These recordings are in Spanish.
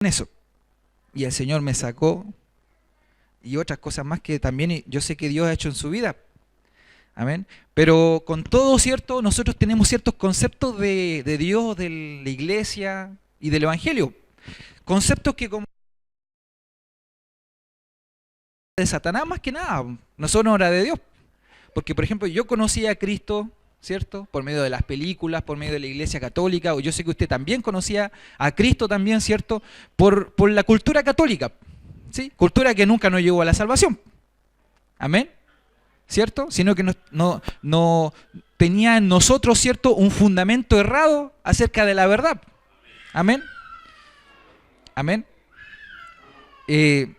eso. Y el Señor me sacó y otras cosas más que también yo sé que Dios ha hecho en su vida. Amén. Pero con todo, ¿cierto? Nosotros tenemos ciertos conceptos de Dios, de la iglesia y del Evangelio. Conceptos que como de Satanás más que nada, no son obra de Dios. Porque, por ejemplo, yo conocí a Cristo, ¿cierto? Por medio de las películas, por medio de la iglesia católica, o yo sé que usted también conocía a Cristo también, ¿cierto? Por la cultura católica, ¿sí? Cultura que nunca nos llevó a la salvación. Amén. ¿Cierto? Sino que no tenía en nosotros, ¿cierto?, un fundamento errado acerca de la verdad. Amén. Amén. Que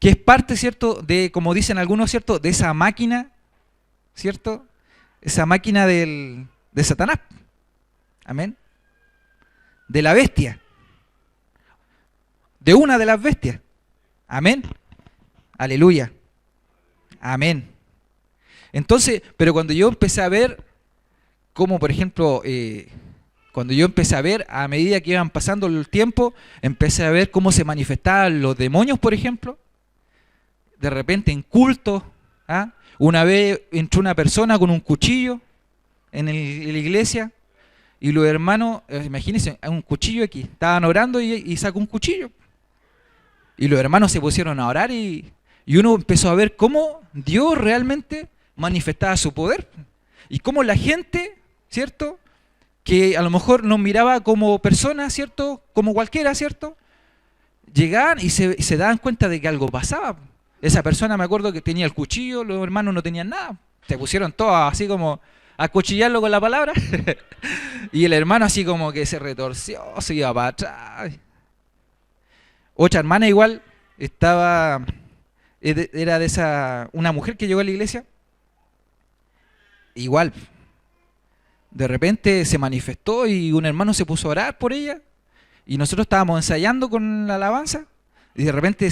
es parte, ¿cierto?, de, como dicen algunos, ¿cierto?, de esa máquina, ¿cierto? Esa máquina de Satanás. Amén. De la bestia. De una de las bestias. Amén. Aleluya. Amén. Entonces, pero cuando yo empecé a ver cómo, por ejemplo, cuando yo empecé a ver, a medida que iban pasando el tiempo, empecé a ver cómo se manifestaban los demonios, por ejemplo, de repente en cultos. ¿Ah? Una vez entró una persona con un cuchillo en la iglesia y los hermanos, imagínense, un cuchillo aquí, estaban orando y sacó un cuchillo. Y los hermanos se pusieron a orar y uno empezó a ver cómo Dios realmente manifestaba su poder. Y cómo la gente, ¿cierto?, que a lo mejor nos miraba como personas, ¿cierto?, como cualquiera, ¿cierto?, llegaban y se daban cuenta de que algo pasaba. Esa persona, me acuerdo que tenía el cuchillo, los hermanos no tenían nada. Se pusieron todos así como a cuchillarlo con la palabra. Y el hermano así como que se retorció, se iba para atrás. Otra hermana igual estaba, era de una mujer que llegó a la iglesia. Igual, de repente se manifestó y un hermano se puso a orar por ella. Y nosotros estábamos ensayando con la alabanza. Y de repente,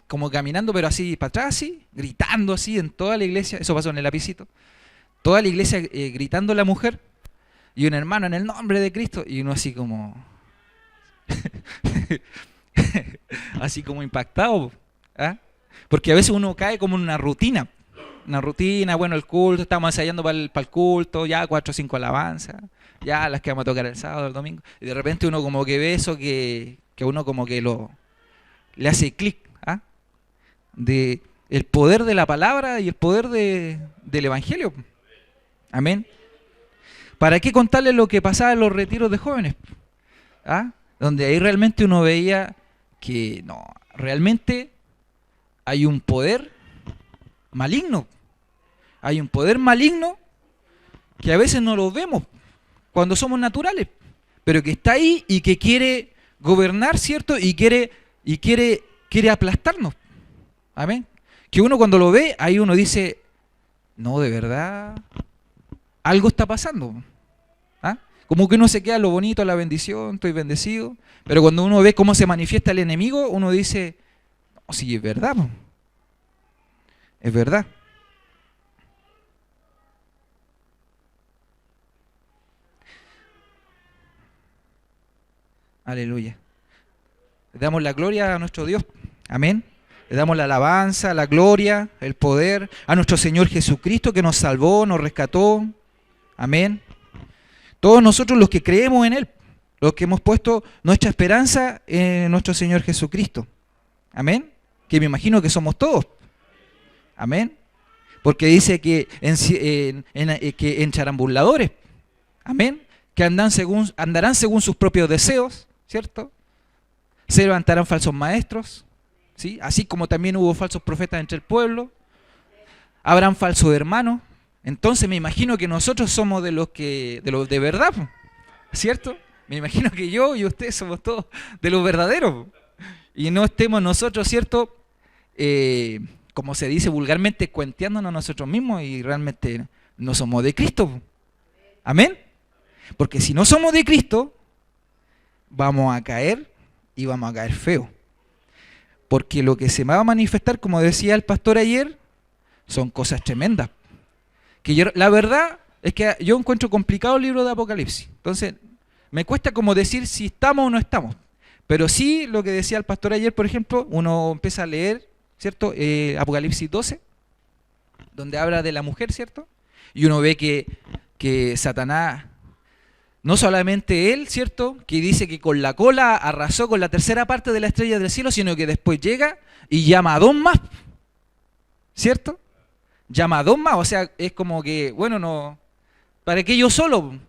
como caminando, pero así para atrás, así, gritando así en toda la iglesia. Eso pasó en el lapicito. Toda la iglesia gritando a la mujer. Y un hermano en el nombre de Cristo. Y uno así como... así como impactado. ¿Ah? Porque a veces uno cae como en una rutina. Una rutina, bueno, el culto, estamos ensayando para el culto, ya 4 o 5 alabanzas, ya las que vamos a tocar el sábado, el domingo. Y de repente uno como que ve eso que uno como que le hace clic. ¿Ah? De el poder de la palabra y el poder del Evangelio. Amén. ¿Para qué contarles lo que pasaba en los retiros de jóvenes? ¿Ah? Donde ahí realmente uno veía que no, realmente hay un poder maligno. Hay un poder maligno que a veces no lo vemos cuando somos naturales, pero que está ahí y que quiere gobernar, ¿cierto? Y quiere aplastarnos. Amén. Que uno cuando lo ve, ahí uno dice, no, de verdad, algo está pasando. ¿Ah? Como que uno se queda lo bonito, la bendición, estoy bendecido, pero cuando uno ve cómo se manifiesta el enemigo, uno dice, no, sí, es verdad. Es verdad. Aleluya. Le damos la gloria a nuestro Dios. Amén. Le damos la alabanza, la gloria, el poder a nuestro Señor Jesucristo que nos salvó, nos rescató. Amén. Todos nosotros los que creemos en Él, los que hemos puesto nuestra esperanza en nuestro Señor Jesucristo. Amén. Que me imagino que somos todos. Amén. Porque dice que en charambuladores. Amén. Que andarán según sus propios deseos, ¿cierto? Se levantarán falsos maestros, ¿sí? Así como también hubo falsos profetas entre el pueblo. Habrán falsos hermanos. Entonces me imagino que nosotros somos de los de verdad, ¿cierto? Me imagino que yo y usted somos todos de los verdaderos. Y no estemos nosotros, ¿cierto? Como se dice vulgarmente, cuenteándonos nosotros mismos y realmente no somos de Cristo. Amén. Porque si no somos de Cristo, vamos a caer y vamos a caer feo. Porque lo que se va a manifestar, como decía el pastor ayer, son cosas tremendas. Que la verdad es que yo encuentro complicado el libro de Apocalipsis. Entonces, me cuesta como decir si estamos o no estamos. Pero sí, lo que decía el pastor ayer, por ejemplo, uno empieza a leer, ¿cierto? Apocalipsis 12, donde habla de la mujer, ¿cierto? Y uno ve que Satanás, no solamente él, ¿cierto? Que dice que con la cola arrasó con la tercera parte de la estrella del cielo, sino que después llega y llama a dos más, ¿cierto? Llama a dos más, o sea, es como que, bueno, no, ¿para qué yo solo?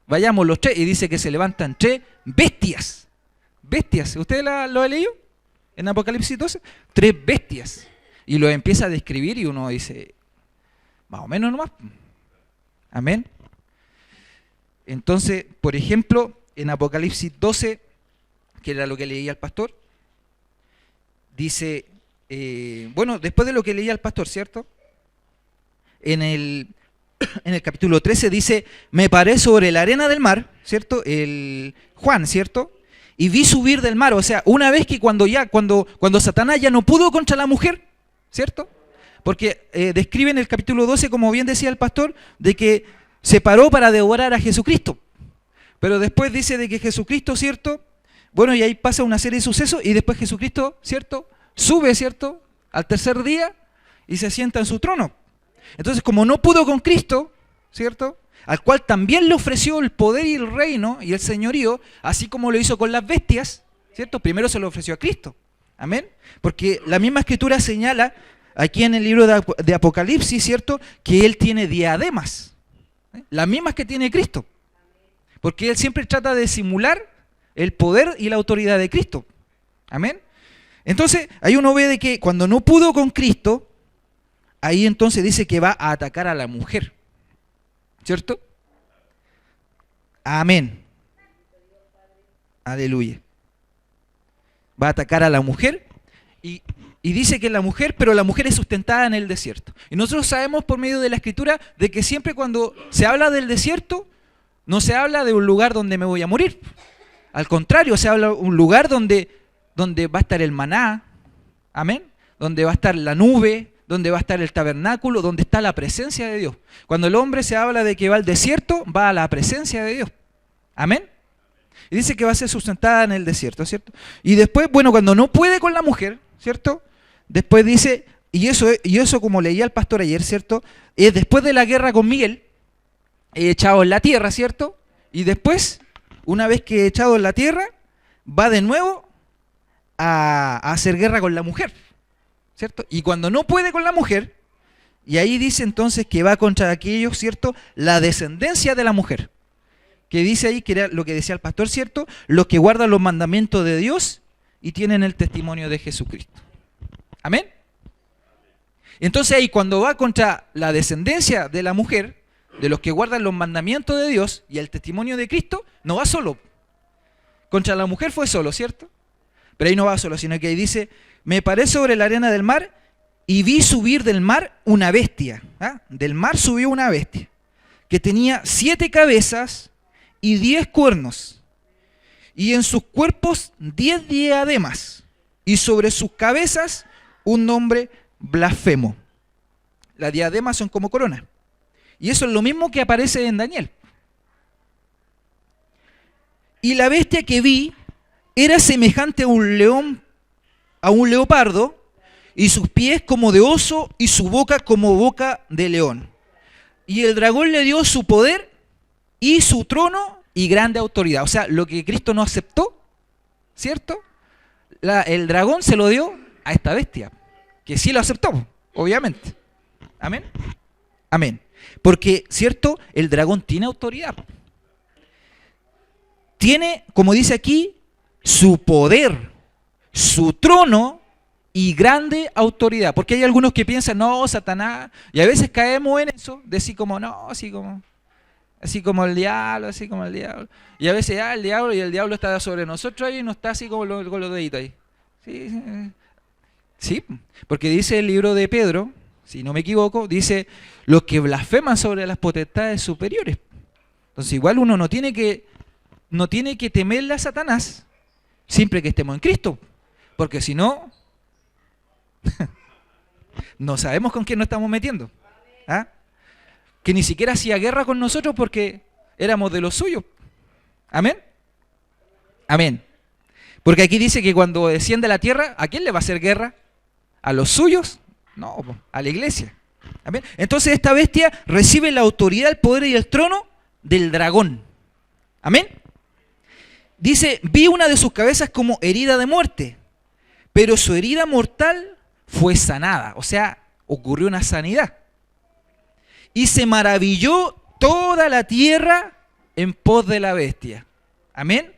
Vayamos los tres, y dice que se levantan tres bestias. Bestias, ¿usted lo ha leído en Apocalipsis 12? Tres bestias. Y lo empieza a describir y uno dice, más o menos nomás. Amén. Entonces, por ejemplo, en Apocalipsis 12, que era lo que leía el pastor, dice, bueno, después de lo que leía el pastor, ¿cierto? En el capítulo 13 dice, me paré sobre la arena del mar, ¿cierto? El Juan, ¿cierto? Y vi subir del mar, o sea, una vez que cuando Satanás ya no pudo contra la mujer, ¿cierto? Porque describe en el capítulo 12, como bien decía el pastor, de que se paró para devorar a Jesucristo. Pero después dice de que Jesucristo, ¿cierto? Bueno, y ahí pasa una serie de sucesos y después Jesucristo, ¿cierto? Sube, ¿cierto? Al tercer día y se sienta en su trono. Entonces, como no pudo con Cristo, ¿cierto? Al cual también le ofreció el poder y el reino y el señorío, así como lo hizo con las bestias, ¿cierto? Primero se lo ofreció a Cristo. Amén. Porque la misma escritura señala aquí en el libro de Apocalipsis, ¿cierto? Que Él tiene diademas, las mismas que tiene Cristo. Porque Él siempre trata de simular el poder y la autoridad de Cristo. Amén. Entonces, ahí uno ve de que cuando no pudo con Cristo, ahí entonces dice que va a atacar a la mujer. ¿Cierto? Amén. Aleluya. Va a atacar a la mujer y dice que la mujer, pero la mujer es sustentada en el desierto. Y nosotros sabemos por medio de la escritura de que siempre cuando se habla del desierto, no se habla de un lugar donde me voy a morir. Al contrario, se habla de un lugar donde va a estar el maná, amén, donde va a estar la nube, donde va a estar el tabernáculo, donde está la presencia de Dios. Cuando el hombre se habla de que va al desierto, va a la presencia de Dios. Amén. Y dice que va a ser sustentada en el desierto, ¿cierto? Y después, bueno, cuando no puede con la mujer, ¿cierto? Después dice, y eso como leía el pastor ayer, ¿cierto? Es después de la guerra con Miguel, echado en la tierra, ¿cierto? Y después, una vez que echado en la tierra, va de nuevo a hacer guerra con la mujer, ¿cierto? Y cuando no puede con la mujer, y ahí dice entonces que va contra aquellos, ¿cierto? La descendencia de la mujer. Que dice ahí, que era lo que decía el pastor, ¿cierto? Los que guardan los mandamientos de Dios y tienen el testimonio de Jesucristo. ¿Amén? Entonces ahí cuando va contra la descendencia de la mujer, de los que guardan los mandamientos de Dios y el testimonio de Cristo, no va solo. Contra la mujer fue solo, ¿cierto? Pero ahí no va solo, sino que ahí dice, me paré sobre la arena del mar y vi subir del mar una bestia. ¿Ah? Del mar subió una bestia que tenía 7 cabezas y 10 cuernos, y en sus cuerpos 10 diademas, y sobre sus cabezas un nombre blasfemo. Las diademas son como coronas. Y eso es lo mismo que aparece en Daniel. Y la bestia que vi era semejante a un león, a un leopardo, y sus pies como de oso, y su boca como boca de león. Y el dragón le dio su poder y su trono y grande autoridad. O sea, lo que Cristo no aceptó, ¿cierto? El dragón se lo dio a esta bestia, que sí lo aceptó, obviamente. Amén. Amén. Porque, ¿cierto? El dragón tiene autoridad. Tiene, como dice aquí, su poder, su trono y grande autoridad. Porque hay algunos que piensan, no, Satanás, y a veces caemos en eso, decir como, no, así como el diablo, así como el diablo. Y a veces, el diablo, y el diablo está sobre nosotros ahí y no está así como con los deditos ahí. Sí, porque dice el libro de Pedro, si no me equivoco, dice, los que blasfeman sobre las potestades superiores. Entonces igual uno no tiene que temerle a Satanás siempre que estemos en Cristo. Porque si no, no sabemos con quién nos estamos metiendo. ¿Ah? Que ni siquiera hacía guerra con nosotros porque éramos de los suyos. Amén. Amén. Porque aquí dice que cuando desciende a la tierra, ¿a quién le va a hacer guerra? ¿A los suyos? No, a la iglesia. Amén. Entonces esta bestia recibe la autoridad, el poder y el trono del dragón. Amén. Dice, vi una de sus cabezas como herida de muerte, pero su herida mortal fue sanada. O sea, ocurrió una sanidad. Y se maravilló toda la tierra en pos de la bestia. Amén.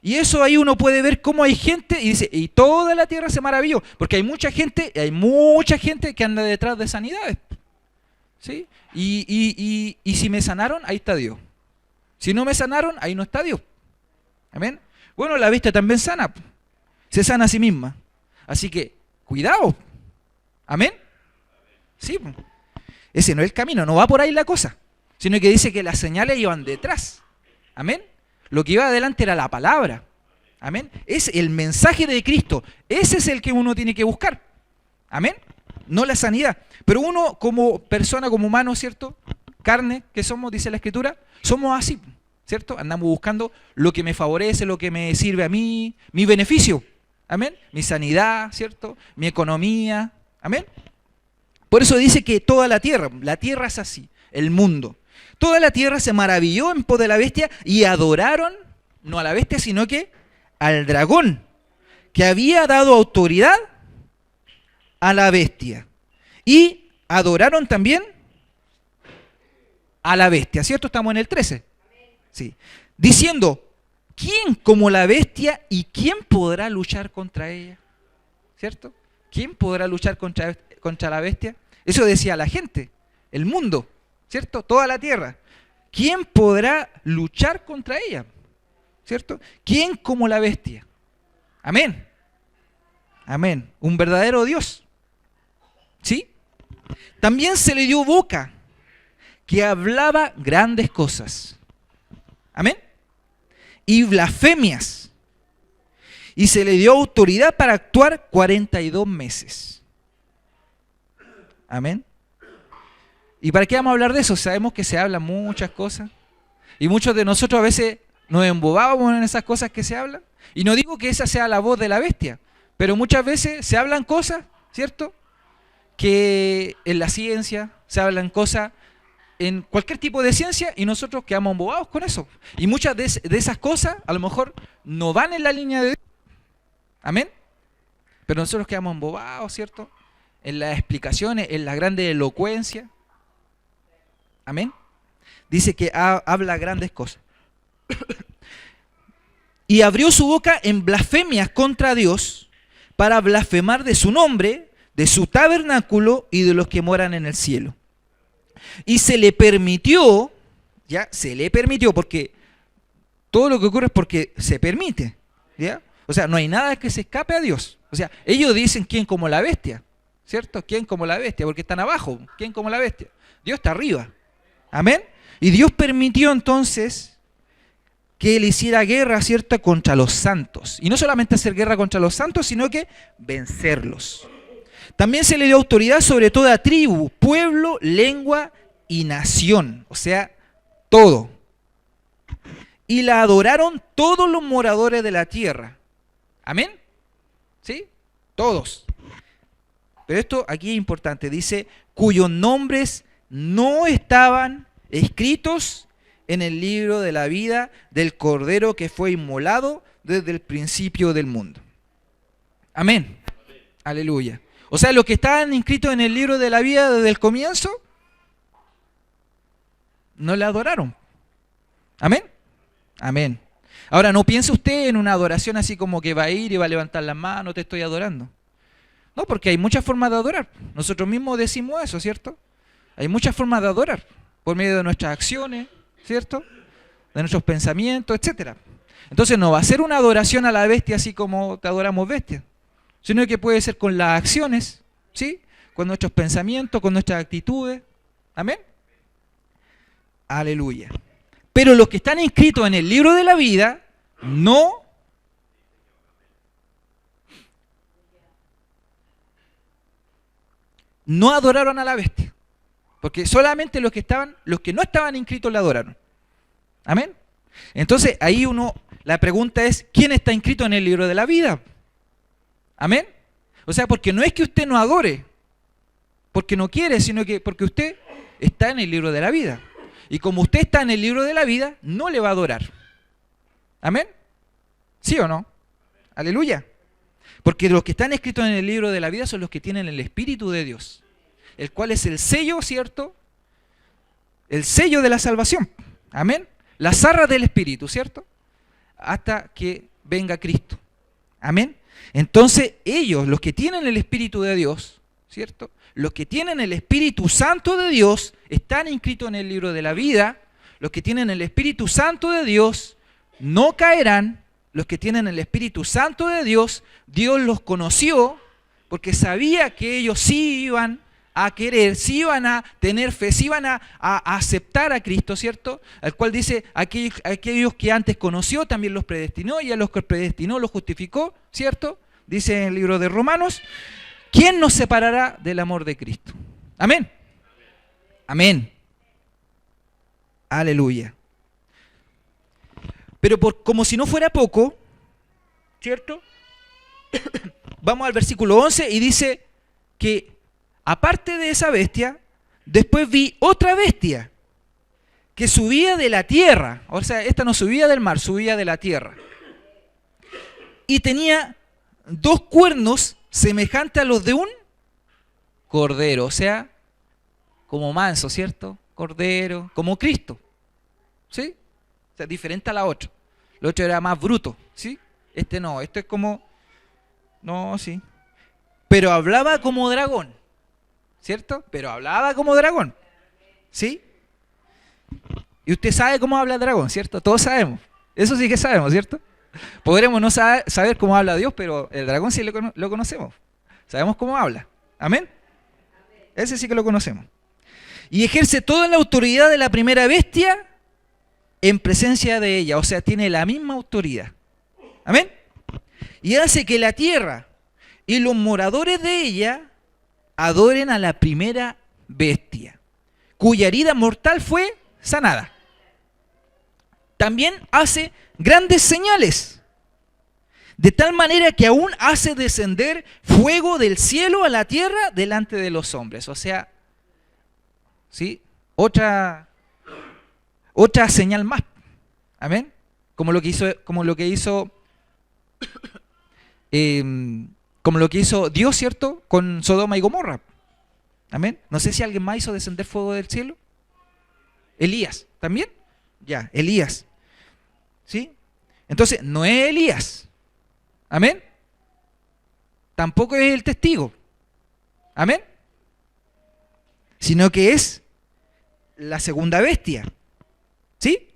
Y eso ahí uno puede ver cómo hay gente, y dice, y toda la tierra se maravilló, porque hay mucha gente que anda detrás de sanidades. ¿Sí? Y si me sanaron, ahí está Dios. Si no me sanaron, ahí no está Dios. Amén. Bueno, la bestia también sana, se sana a sí misma. Así que, cuidado. Amén. Sí, ese no es el camino, no va por ahí la cosa, sino que dice que las señales iban detrás. Amén. Lo que iba adelante era la palabra. Amén. Es el mensaje de Cristo. Ese es el que uno tiene que buscar. Amén. No la sanidad. Pero uno como persona, como humano, ¿cierto? Carne que somos, dice la Escritura, somos así, ¿cierto? Andamos buscando lo que me favorece, lo que me sirve a mí, mi beneficio. Amén. Mi sanidad, ¿cierto? Mi economía. Amén. Por eso dice que toda la tierra es así, el mundo. Toda la tierra se maravilló en pos de la bestia y adoraron, no a la bestia, sino que al dragón, que había dado autoridad a la bestia. Y adoraron también a la bestia, ¿cierto? Estamos en el 13. Sí. Diciendo, ¿quién como la bestia y quién podrá luchar contra ella? ¿Cierto? ¿Quién podrá luchar contra la bestia? Eso decía la gente, el mundo, ¿cierto? Toda la tierra. ¿Quién podrá luchar contra ella? ¿Cierto? ¿Quién como la bestia? Amén. Amén. Un verdadero Dios. ¿Sí? También se le dio boca que hablaba grandes cosas. Amén. Y blasfemias. Y se le dio autoridad para actuar 42 meses. Amén. ¿Y para qué vamos a hablar de eso? Sabemos que se hablan muchas cosas. Y muchos de nosotros a veces nos embobábamos en esas cosas que se hablan. Y no digo que esa sea la voz de la bestia, pero muchas veces se hablan cosas, ¿cierto? Que en la ciencia se hablan cosas, en cualquier tipo de ciencia, y nosotros quedamos embobados con eso. Y muchas de esas cosas a lo mejor no van en la línea de Dios. Amén. Pero nosotros quedamos embobados, ¿cierto? En las explicaciones, en la grande elocuencia. Amén. Dice que habla grandes cosas. Y abrió su boca en blasfemias contra Dios para blasfemar de su nombre, de su tabernáculo y de los que moran en el cielo. Y se le permitió, porque todo lo que ocurre es porque se permite, ¿ya? O sea, no hay nada que se escape a Dios. O sea, ellos dicen quién como la bestia, ¿cierto? ¿Quién como la bestia? Porque están abajo. ¿Quién como la bestia? Dios está arriba. Amén. Y Dios permitió entonces que él hiciera guerra, ¿cierto?, contra los santos. Y no solamente hacer guerra contra los santos, sino que vencerlos. También se le dio autoridad sobre toda tribu, pueblo, lengua y nación. O sea, todo. Y la adoraron todos los moradores de la tierra. ¿Amén? ¿Sí? Todos. Pero esto aquí es importante. Dice, cuyos nombres no estaban escritos en el libro de la vida del Cordero que fue inmolado desde el principio del mundo. Amén. Aleluya. O sea, los que estaban inscritos en el libro de la vida desde el comienzo, no le adoraron. Amén. Amén. Ahora, no piense usted en una adoración así como que va a ir y va a levantar las manos, te estoy adorando. No, porque hay muchas formas de adorar. Nosotros mismos decimos eso, ¿cierto? Hay muchas formas de adorar, por medio de nuestras acciones, ¿cierto? De nuestros pensamientos, etcétera. Entonces no va a ser una adoración a la bestia así como te adoramos bestia, sino que puede ser con las acciones, ¿sí? Con nuestros pensamientos, con nuestras actitudes. Amén. Aleluya. Pero los que están inscritos en el libro de la vida no adoraron a la bestia. Porque solamente los que no estaban inscritos le adoraron. Amén. Entonces ahí la pregunta es, ¿quién está inscrito en el libro de la vida? Amén. O sea, porque no es que usted no adore, porque no quiere, sino que porque usted está en el libro de la vida. Y como usted está en el libro de la vida, no le va a adorar. Amén. ¿Sí o no? Aleluya. Porque los que están escritos en el libro de la vida son los que tienen el Espíritu de Dios, el cual es el sello, ¿cierto? El sello de la salvación. Amén. Las arras del Espíritu, ¿cierto? Hasta que venga Cristo. Amén. Entonces ellos, los que tienen el Espíritu de Dios, ¿cierto? Los que tienen el Espíritu Santo de Dios están inscritos en el libro de la vida. Los que tienen el Espíritu Santo de Dios no caerán. Los que tienen el Espíritu Santo de Dios, Dios los conoció porque sabía que ellos sí iban a querer, sí iban a tener fe, sí iban a aceptar a Cristo, ¿cierto? Al cual dice, aquellos que antes conoció también los predestinó, y a los que predestinó los justificó, ¿cierto? Dice en el libro de Romanos, ¿quién nos separará del amor de Cristo? Amén. Amén. Aleluya. Pero como si no fuera poco, ¿cierto? Vamos al versículo 11 y dice que aparte de esa bestia, después vi otra bestia que subía de la tierra. O sea, esta no subía del mar, subía de la tierra. Y tenía 2 cuernos semejantes a los de un cordero. O sea, como manso, ¿cierto? Cordero, como Cristo. ¿Sí? O sea, diferente a la otra. La otra era más bruto, ¿sí? Este no, este es como... No, sí. Pero hablaba como dragón, ¿cierto? Pero hablaba como dragón, ¿sí? Y usted sabe cómo habla el dragón, ¿cierto? Todos sabemos. Eso sí que sabemos, ¿cierto? Podremos no saber cómo habla Dios, pero el dragón sí lo conocemos. Sabemos cómo habla. ¿Amén? Ese sí que lo conocemos. Y ejerce toda la autoridad de la primera bestia en presencia de ella. O sea, tiene la misma autoridad. ¿Amén? Y hace que la tierra y los moradores de ella adoren a la primera bestia, cuya herida mortal fue sanada. También hace grandes señales, de tal manera que aún hace descender fuego del cielo a la tierra delante de los hombres. O sea, ¿sí? Otra señal más. Amén. Como lo que hizo Dios, ¿cierto? Con Sodoma y Gomorra. Amén. No sé si alguien más hizo descender fuego del cielo. Elías, ¿también? Ya, Elías. ¿Sí? Entonces, no es Elías. Amén. Tampoco es el testigo. Amén. Sino que es la segunda bestia. ¿Sí?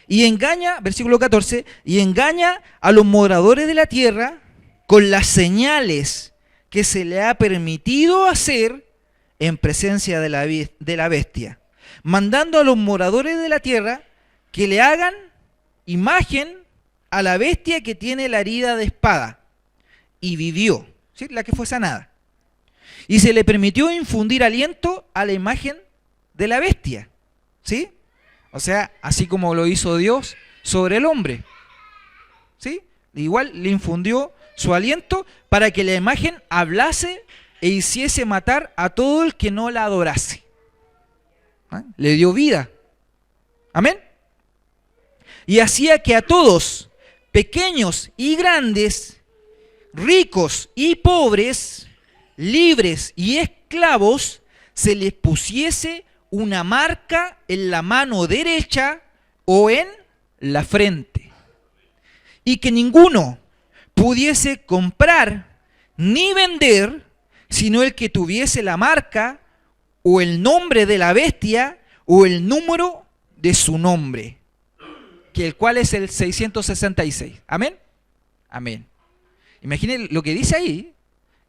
Y engaña, versículo 14, y engaña a los moradores de la tierra con las señales que se le ha permitido hacer en presencia de la bestia, mandando a los moradores de la tierra que le hagan imagen a la bestia que tiene la herida de espada y vivió, ¿sí? La que fue sanada. Y se le permitió infundir aliento a la imagen de la bestia, ¿sí? O sea, así como lo hizo Dios sobre el hombre, ¿sí? Igual le infundió su aliento para que la imagen hablase e hiciese matar a todo el que no la adorase. ¿Ah? Le dio vida. Amén. Y hacía que a todos, pequeños y grandes, ricos y pobres, libres y esclavos, se les pusiese una marca en la mano derecha o en la frente, y que ninguno pudiese comprar ni vender, sino el que tuviese la marca o el nombre de la bestia o el número de su nombre, que el cual es el 666. Amén. Amén. Imaginen lo que dice ahí.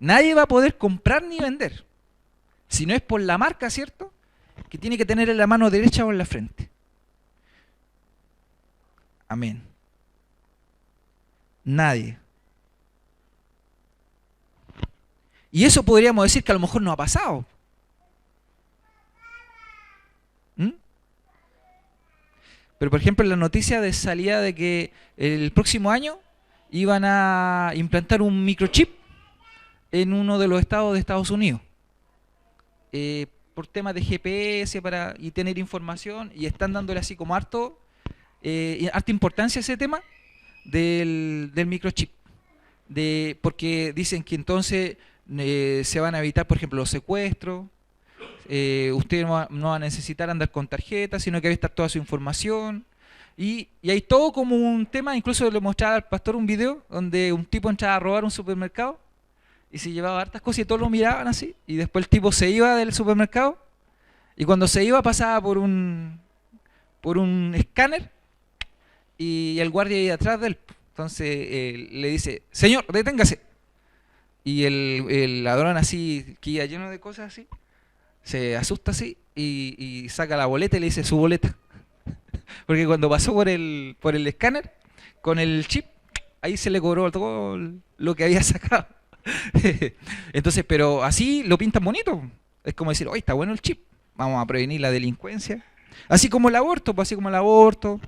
Nadie va a poder comprar ni vender, si no es por la marca, ¿cierto?, que tiene que tener en la mano derecha o en la frente. Amén. Nadie. Y eso podríamos decir que a lo mejor no ha pasado. ¿Mm? Pero por ejemplo, la noticia de salida de que el próximo año iban a implantar un microchip en uno de los estados de Estados Unidos. Por temas de GPS y tener información, y están dándole así como harta importancia a ese tema del microchip. Porque dicen que entonces se van a evitar, por ejemplo, los secuestros. Usted no va a necesitar andar con tarjetas, sino que va a estar toda su información. Y hay todo como un tema. Incluso le mostraba al pastor un video donde un tipo entraba a robar un supermercado y se llevaba hartas cosas y todos lo miraban así. Y después el tipo se iba del supermercado y cuando se iba pasaba por un escáner y el guardia iba atrás de él. Entonces le dice: señor, deténgase. Y el ladrón así, que iba lleno de cosas así, se asusta así y saca la boleta y le dice: su boleta. Porque cuando pasó por el escáner con el chip, ahí se le cobró todo lo que había sacado. Entonces, pero así lo pintan bonito. Es como decir: oye, está bueno el chip, vamos a prevenir la delincuencia. Así como el aborto, pues así como el aborto.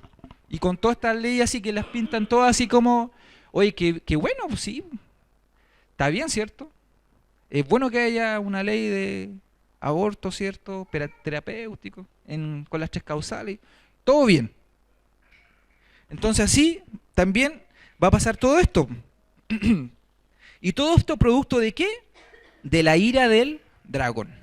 Y con todas estas leyes así que las pintan todas así como: oye, qué bueno, pues sí, está bien, ¿cierto? Es bueno que haya una ley de aborto, ¿cierto? Terapéutico, con las 3 causales. Todo bien. Entonces así también va a pasar todo esto. ¿Y todo esto producto de qué? De la ira del dragón,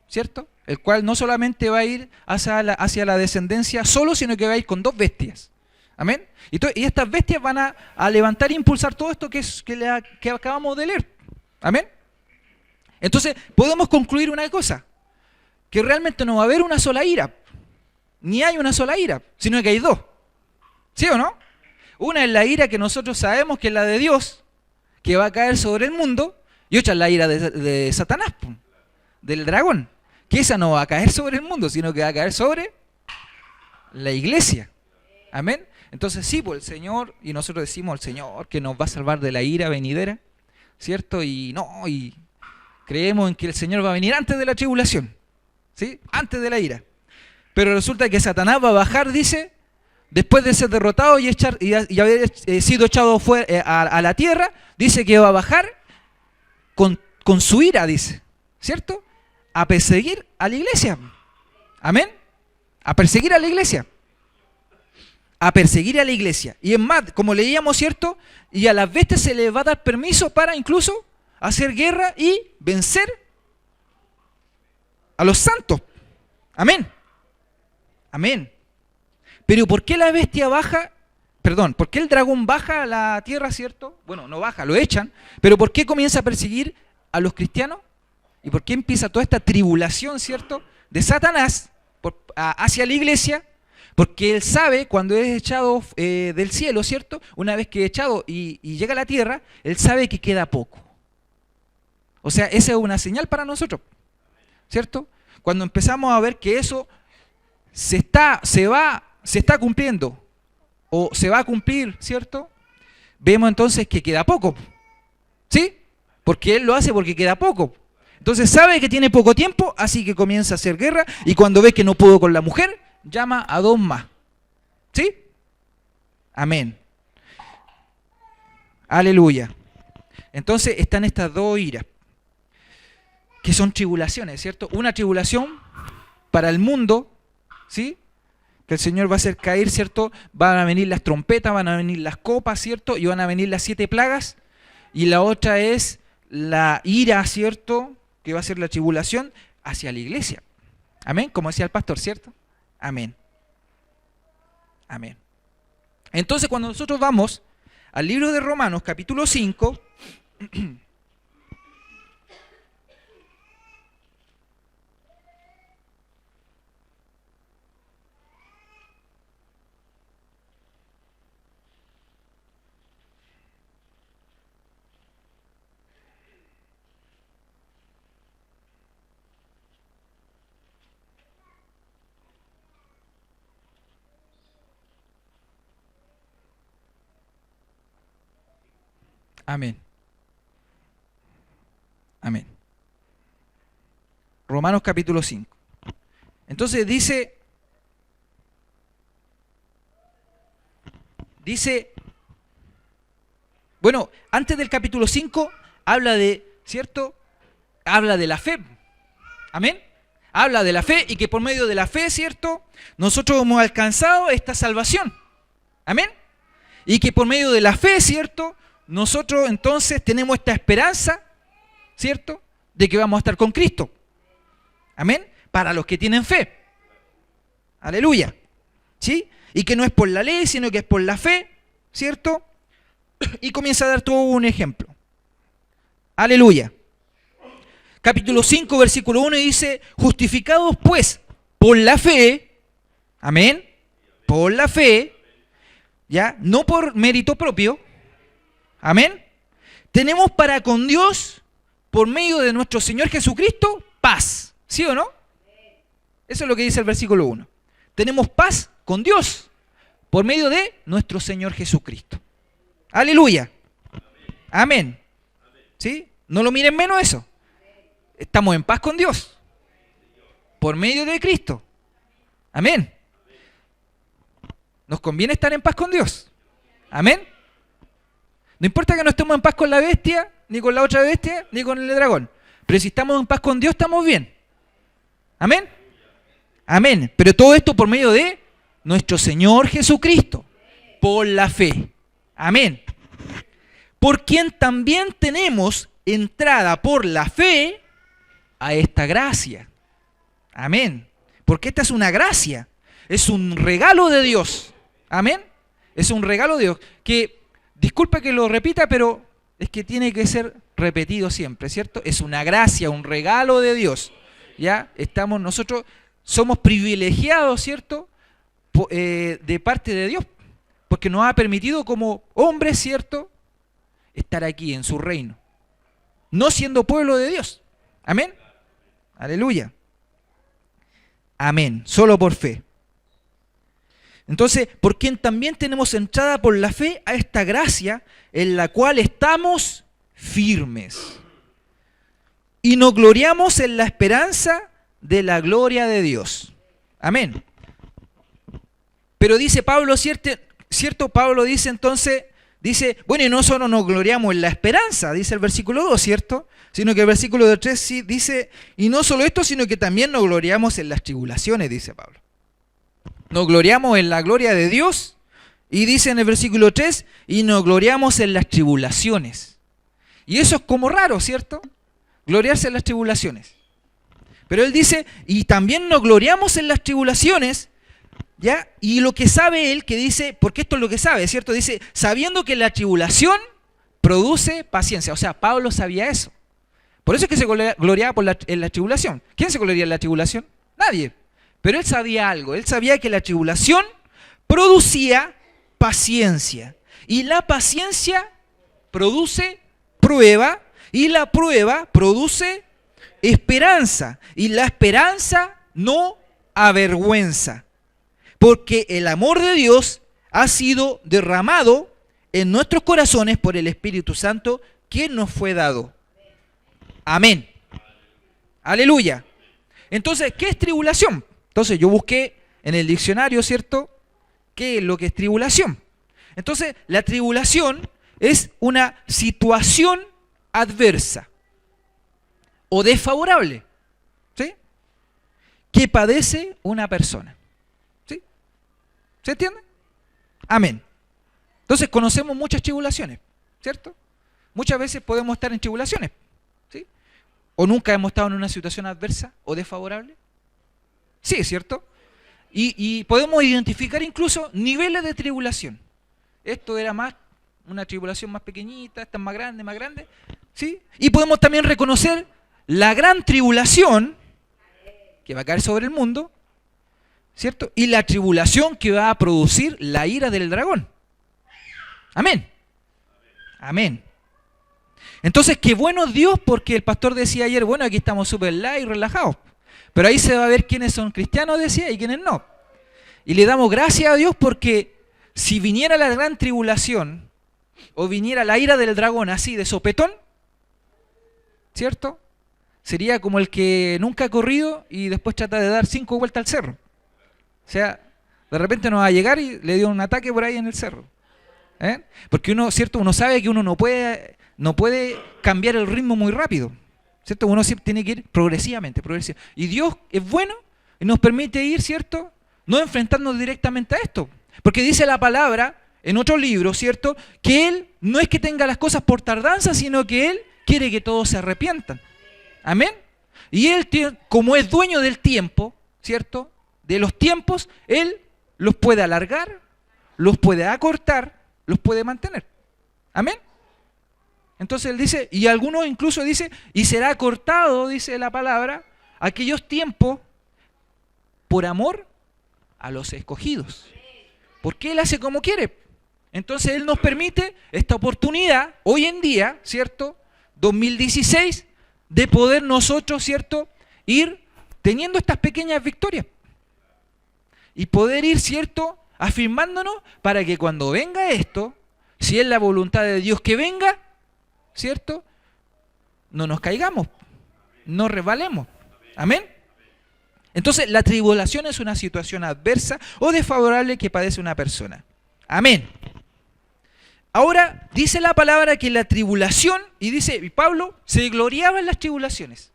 ¿cierto? El cual no solamente va a ir hacia la descendencia solo, sino que va a ir con 2 bestias. ¿Amén? Y estas bestias van a levantar e impulsar todo esto que acabamos de leer. ¿Amén? Entonces podemos concluir una cosa: que realmente no va a haber una sola ira, ni hay una sola ira, sino que hay 2. ¿Sí o no? Una es la ira que nosotros sabemos que es la de Dios, que va a caer sobre el mundo, y otra es la ira de Satanás, del dragón, que esa no va a caer sobre el mundo, sino que va a caer sobre la iglesia. Amén. Entonces sí, pues el Señor, y nosotros decimos el Señor que nos va a salvar de la ira venidera, ¿cierto? Y creemos en que el Señor va a venir antes de la tribulación, ¿sí? Antes de la ira. Pero resulta que Satanás va a bajar, dice, después de ser derrotado y haber sido echado a la tierra, dice que va a bajar con su ira, dice, ¿cierto? A perseguir a la iglesia. Amén. A perseguir a la iglesia. A perseguir a la iglesia. Y es más, como leíamos, ¿cierto? Y a las bestias se les va a dar permiso para incluso hacer guerra y vencer a los santos. Amén. Amén. Pero ¿por qué la bestia baja? Perdón, ¿por qué el dragón baja a la tierra, cierto? Bueno, no baja, lo echan. Pero ¿por qué comienza a perseguir a los cristianos? ¿Y por qué empieza toda esta tribulación, cierto? De Satanás hacia la iglesia. Porque él sabe cuando es echado del cielo, ¿cierto? Una vez que es echado y llega a la tierra, él sabe que queda poco. O sea, esa es una señal para nosotros, ¿cierto? Cuando empezamos a ver que eso se está cumpliendo o se va a cumplir, ¿cierto? Vemos entonces que queda poco, ¿sí? Porque él lo hace porque queda poco. Entonces sabe que tiene poco tiempo, así que comienza a hacer guerra, y cuando ve que no pudo con la mujer, llama a 2 más. ¿Sí? Amén. Aleluya. Entonces están estas 2 iras, que son tribulaciones, ¿cierto? Una tribulación para el mundo, ¿sí? Que el Señor va a hacer caer, ¿cierto? Van a venir las trompetas, van a venir las copas, ¿cierto? Y van a venir las 7 plagas. Y la otra es la ira, ¿cierto? Que va a ser la tribulación hacia la iglesia. Amén, como decía el pastor, ¿cierto? Amén. Amén. Entonces, cuando nosotros vamos al libro de Romanos, capítulo 5, amén. Amén. Romanos capítulo 5. Entonces dice dice, bueno, antes del capítulo 5 habla de, ¿cierto? Habla de la fe. Amén. Habla de la fe y que por medio de la fe, ¿cierto? Nosotros hemos alcanzado esta salvación. Amén. Y que por medio de la fe, ¿cierto? Nosotros entonces tenemos esta esperanza, ¿cierto? De que vamos a estar con Cristo. Amén. Para los que tienen fe. Aleluya. ¿Sí? Y que no es por la ley, sino que es por la fe, ¿cierto? Y comienza a dar todo un ejemplo. Aleluya. Capítulo 5, versículo 1 dice, justificados pues por la fe, amén, por la fe, ya, no por mérito propio, amén, tenemos para con Dios, por medio de nuestro Señor Jesucristo, paz, ¿sí o no? Eso es lo que dice el versículo 1. Tenemos paz con Dios, por medio de nuestro Señor Jesucristo. Aleluya. Amén. ¿Sí? No lo miren menos eso. Estamos en paz con Dios, por medio de Cristo. Amén. Nos conviene estar en paz con Dios. Amén. No importa que no estemos en paz con la bestia, ni con la otra bestia, ni con el dragón. Pero si estamos en paz con Dios, estamos bien. Amén. Amén. Pero todo esto por medio de nuestro Señor Jesucristo, por la fe. Amén. Por quien también tenemos entrada por la fe a esta gracia. Amén. Porque esta es una gracia. Es un regalo de Dios. Amén. Es un regalo de Dios. Que, disculpa que lo repita, pero es que tiene que ser repetido siempre, ¿cierto? Es una gracia, un regalo de Dios. Ya nosotros somos privilegiados, ¿cierto? De parte de Dios. Porque nos ha permitido como hombres, ¿cierto? Estar aquí en su reino. No siendo pueblo de Dios. Amén. Aleluya. Amén. Solo por fe. Entonces, por quien también tenemos entrada por la fe a esta gracia en la cual estamos firmes. Y nos gloriamos en la esperanza de la gloria de Dios. Amén. Pero dice Pablo, ¿cierto? Pablo dice entonces, bueno, y no solo nos gloriamos en la esperanza, dice el versículo 2, ¿cierto? Sino que el versículo 3 sí dice, y no solo esto, sino que también nos gloriamos en las tribulaciones, dice Pablo. Nos gloriamos en la gloria de Dios, y dice en el versículo 3, y nos gloriamos en las tribulaciones. Y eso es como raro, ¿cierto? Gloriarse en las tribulaciones. Pero él dice, y también nos gloriamos en las tribulaciones, ¿ya? Y lo que sabe él, que dice, porque esto es lo que sabe, ¿cierto? Dice, sabiendo que la tribulación produce paciencia. O sea, Pablo sabía eso. Por eso es que se gloriaba en la tribulación. ¿Quién se gloria en la tribulación? Nadie. Pero él sabía algo. Él sabía que la tribulación producía paciencia. Y la paciencia produce prueba. Y la prueba produce esperanza. Y la esperanza no avergüenza. Porque el amor de Dios ha sido derramado en nuestros corazones por el Espíritu Santo que nos fue dado. Amén. Aleluya. Entonces, ¿qué es tribulación? Entonces, yo busqué en el diccionario, ¿cierto? ¿Qué es lo que es tribulación? Entonces, la tribulación es una situación adversa o desfavorable, ¿sí? Que padece una persona. ¿Sí? ¿Se entiende? Amén. Entonces, conocemos muchas tribulaciones, ¿cierto? Muchas veces podemos estar en tribulaciones. ¿Sí? ¿O nunca hemos estado en una situación adversa o desfavorable? Sí, ¿cierto? Y podemos identificar incluso niveles de tribulación. Esto era más una tribulación más pequeñita, esta es más grande, ¿sí? Y podemos también reconocer la gran tribulación que va a caer sobre el mundo, ¿cierto? Y la tribulación que va a producir la ira del dragón. Amén. Amén. Entonces, qué bueno Dios, porque el pastor decía ayer, bueno, aquí estamos súper light y relajados. Pero ahí se va a ver quiénes son cristianos, decía, y quiénes no. Y le damos gracias a Dios porque si viniera la gran tribulación, o viniera la ira del dragón así de sopetón, ¿cierto? Sería como el que nunca ha corrido y después trata de dar 5 vueltas al cerro. O sea, de repente nos va a llegar y le dio un ataque por ahí en el cerro. Porque uno, ¿cierto? Uno sabe que uno no puede cambiar el ritmo muy rápido, ¿cierto? Uno siempre tiene que ir progresivamente. Y Dios es bueno y nos permite ir, ¿cierto? No enfrentarnos directamente a esto. Porque dice la palabra en otro libro, ¿cierto? Que Él no es que tenga las cosas por tardanza, sino que Él quiere que todos se arrepientan. Amén. Y Él, como es dueño del tiempo, ¿cierto? De los tiempos, Él los puede alargar, los puede acortar, los puede mantener. Amén. Entonces Él dice, y algunos incluso dice, y será acortado, dice la palabra, aquellos tiempos por amor a los escogidos. Porque Él hace como quiere. Entonces Él nos permite esta oportunidad, hoy en día, ¿cierto? 2016, de poder nosotros, ¿cierto? Ir teniendo estas pequeñas victorias. Y poder ir, ¿cierto? Afirmándonos para que cuando venga esto, si es la voluntad de Dios que venga, ¿cierto? No nos caigamos, no resbalemos. Amén. Entonces, la tribulación es una situación adversa o desfavorable que padece una persona. Amén. Ahora, dice la palabra que la tribulación, y dice, y Pablo se gloriaba en las tribulaciones.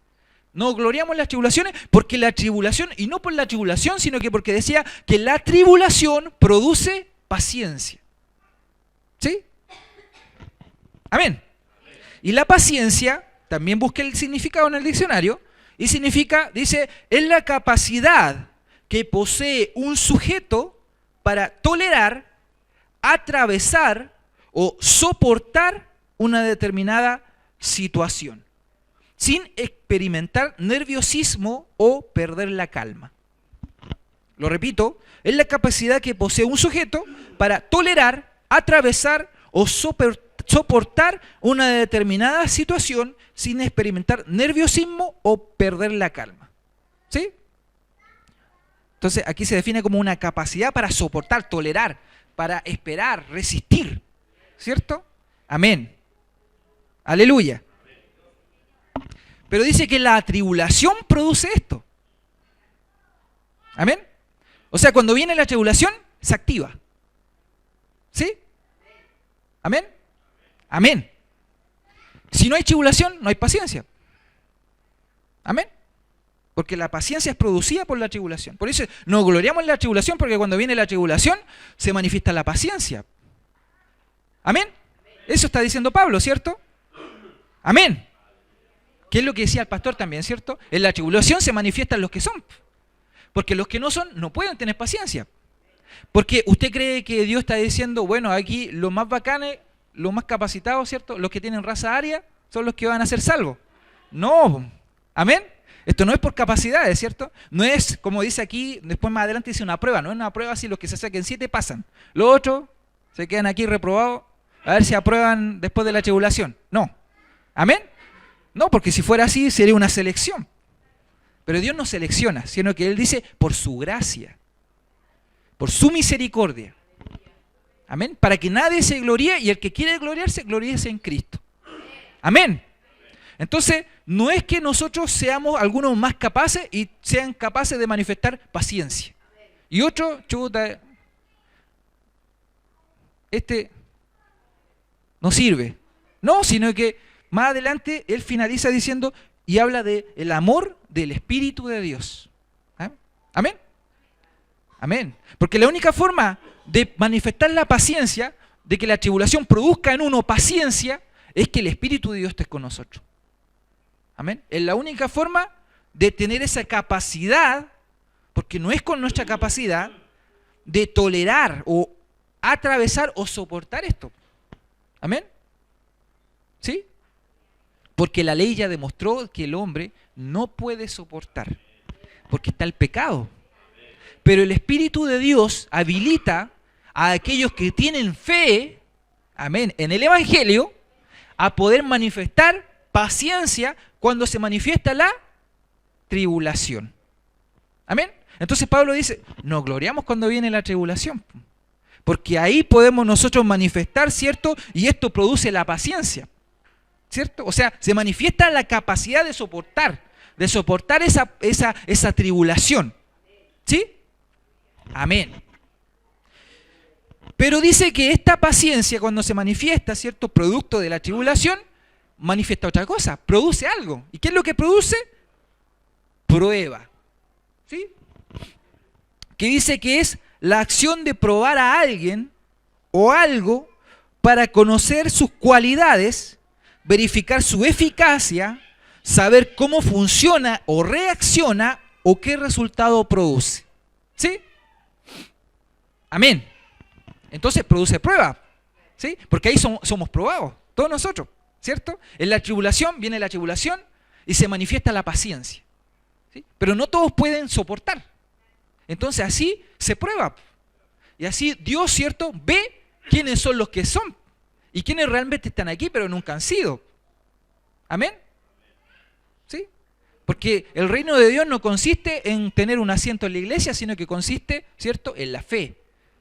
No gloriamos en las tribulaciones porque la tribulación, y no por la tribulación, sino que porque decía que la tribulación produce paciencia. ¿Sí? Amén. Y la paciencia, también busqué el significado en el diccionario, y significa, dice, es la capacidad que posee un sujeto para tolerar, atravesar o soportar una determinada situación, sin experimentar nerviosismo o perder la calma. Lo repito, es la capacidad que posee un sujeto para tolerar, atravesar o soportar una determinada situación sin experimentar nerviosismo o perder la calma. ¿Sí? Entonces aquí se define como una capacidad para soportar, tolerar, para esperar, resistir. ¿Cierto? Amén. Aleluya. Pero dice que la tribulación produce esto. Amén. O sea, cuando viene la tribulación, se activa. ¿Sí? Amén. Amén. Si no hay tribulación, no hay paciencia. Amén. Porque la paciencia es producida por la tribulación. Por eso nos gloriamos en la tribulación, porque cuando viene la tribulación, se manifiesta la paciencia. Amén. Eso está diciendo Pablo, ¿cierto? Amén. ¿Qué es lo que decía el pastor también, cierto? En la tribulación se manifiestan los que son. Porque los que no son, no pueden tener paciencia. Porque usted cree que Dios está diciendo, bueno, aquí los más bacanes, los más capacitados, ¿cierto? Los que tienen raza aria son los que van a ser salvos. No. Amén. Esto no es por capacidades, ¿cierto? No es, como dice aquí, después más adelante dice una prueba. No es una prueba así, los que se saquen 7 pasan. Los otros se quedan aquí reprobados a ver si aprueban después de la tribulación. No. Amén. No, porque si fuera así sería una selección. Pero Dios no selecciona, sino que Él dice por su gracia, por su misericordia. Amén. Para que nadie se gloríe y el que quiere gloriarse, gloríese en Cristo. Amén. Entonces, no es que nosotros seamos algunos más capaces y sean capaces de manifestar paciencia. Y otro, chuta, no sirve. No, sino que más adelante él finaliza diciendo y habla del amor del Espíritu de Dios. ¿Ah? Amén. Amén. Porque la única forma de manifestar la paciencia, de que la tribulación produzca en uno paciencia, es que el Espíritu de Dios esté con nosotros. Amén. Es la única forma de tener esa capacidad, porque no es con nuestra capacidad, de tolerar o atravesar o soportar esto. Amén. ¿Sí? Porque la ley ya demostró que el hombre no puede soportar, porque está el pecado. Pero el Espíritu de Dios habilita a aquellos que tienen fe, amén, en el Evangelio, a poder manifestar paciencia cuando se manifiesta la tribulación. Amén. Entonces Pablo dice, nos gloriamos cuando viene la tribulación, porque ahí podemos nosotros manifestar, ¿cierto? Y esto produce la paciencia, ¿cierto? O sea, se manifiesta la capacidad de soportar esa tribulación. ¿Sí? Amén. Pero dice que esta paciencia, cuando se manifiesta, ¿cierto?, producto de la tribulación, manifiesta otra cosa, produce algo. ¿Y qué es lo que produce? Prueba. ¿Sí? Que dice que es la acción de probar a alguien o algo para conocer sus cualidades, verificar su eficacia, saber cómo funciona o reacciona o qué resultado produce. ¿Sí? Amén. Entonces produce prueba. ¿Sí? Porque ahí somos probados, todos nosotros, ¿cierto? En la tribulación viene la tribulación y se manifiesta la paciencia. ¿Sí? Pero no todos pueden soportar. Entonces así se prueba. Y así Dios, ¿cierto?, ve quiénes son los que son y quiénes realmente están aquí pero nunca han sido. Amén. ¿Sí? Porque el reino de Dios no consiste en tener un asiento en la iglesia, sino que consiste, ¿cierto?, en la fe.